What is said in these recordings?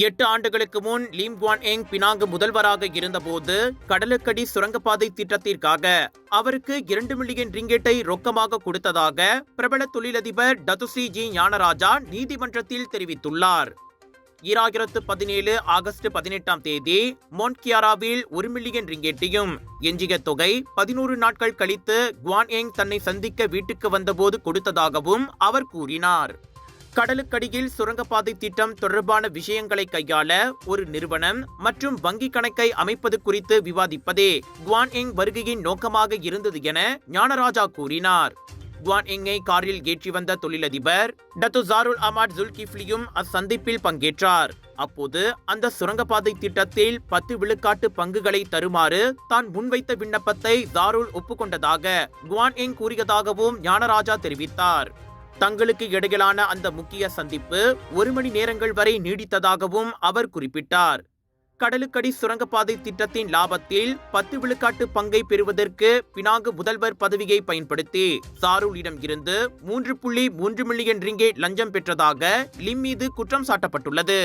8 ஆண்டுகளுக்கு முன் லீம் குவான் எங் பினாங்கு முதல்வராக இருந்தபோது கடலுக்கடி சுரங்கப்பாதை திட்டத்திற்காக அவருக்கு 2 மில்லியன் ரிங்கெட்டை ரொக்கமாக கொடுத்ததாக பிரபல தொழிலதிபர் டத்துஸ்ரீ ஜி ஞானராஜா நீதிமன்றத்தில் தெரிவித்துள்ளார். 2017 ஆகஸ்ட் 18ஆம் தேதி மொன்ட்கியாராவில் 1 மில்லியன் ரிங்கெட்டையும் எஞ்சிய தொகை 11 நாட்கள் கழித்து குவான் எங் தன்னை சந்திக்க வீட்டுக்கு வந்தபோது கொடுத்ததாகவும் அவர் கூறினார். கடலுக்கடியில் சுரங்கப்பாதை திட்டம் தொடர்பான விஷயங்களை கையாள ஒரு நிறுவனம் மற்றும் வங்கி கணக்கை அமைப்பது குறித்து விவாதிப்பதே குவான் எங் வருகையின் நோக்கமாக இருந்தது என ஞானராஜா கூறினார். குவான் எங்கை காரில் ஏற்றி வந்த தொழிலதிபர் டத்து ஜாருல் அமாட் ஜுல்கிஃப்லியும் அச்சந்திப்பில் பங்கேற்றார். அப்போது அந்த சுரங்கப்பாதை திட்டத்தில் 10 விழுக்காட்டு பங்குகளை தருமாறு தான் முன்வைத்த விண்ணப்பத்தை ஜாருல் ஒப்புக்கொண்டதாக குவான் எங் கூறியதாகவும் ஞானராஜா தெரிவித்தார். தங்களுக்கு இடையிலான அந்த முக்கிய சந்திப்பு 1 மணி நேரங்கள் வரை நீடித்ததாகவும் அவர் குறிப்பிட்டார். கடலுக்கடி சுரங்கப்பாதை திட்டத்தின் லாபத்தில் 10 விழுக்காட்டு பங்கை பெறுவதற்கு பினாங்கு முதல்வர் பதவியை பயன்படுத்தி சாருலிடம் இருந்து 3.3 மில்லியன் ரிங்கெட் லஞ்சம் பெற்றதாக லிம் மீது குற்றம் சாட்டப்பட்டுள்ளது.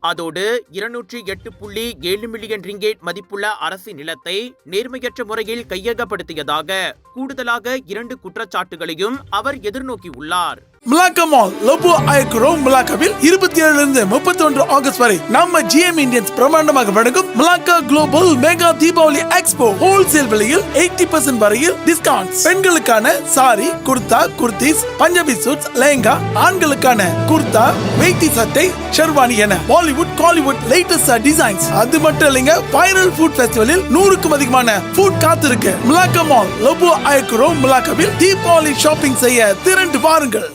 அதோடு 208.7 மில்லியன் ரிங்கெட் மதிப்புள்ள அரசு நிலத்தை நேர்மையற்ற முறையில் கையகப்படுத்தியதாக கூடுதலாக 2 குற்றச்சாட்டுகளையும் அவர் எதிர்நோக்கியுள்ளார். மலாக்கா மால் லோபோ ஐக்ரோ மலாக்காவில் 27 31 ஆகஸ்ட் வரை நம்ம GM இந்தியன்ஸ் பிரமாண்டமாக வழங்கும் Malacca global mega Deepavali expo wholesale விலையில் 80% வரையில் டிஸ்கவுண்ட். பெண்களுக்கான சாரி, குர்தா, குர்தீஸ், பஞ்சாபி சூட்ஸ், லெஹங்கா, ஆண்களுக்கான குர்தா, வேட்டி சட்டை, ஷெர்வானி என பாலிவுட் காலிவுட் லேட்டஸ்ட் டிசைன்ஸ். அது மட்டும் இல்லைங்க, வைரல் ஃபுட் ஃபெஸ்டிவலில் 100க்கும் அதிகமான ஃபுட் காத்திருக்கு. மலாக்கா மால் லோபோ ஐக்ரோ மலாக்காவில் தீபாவளி ஷாப்பிங் செய்ய திரண்டு வாருங்கள்.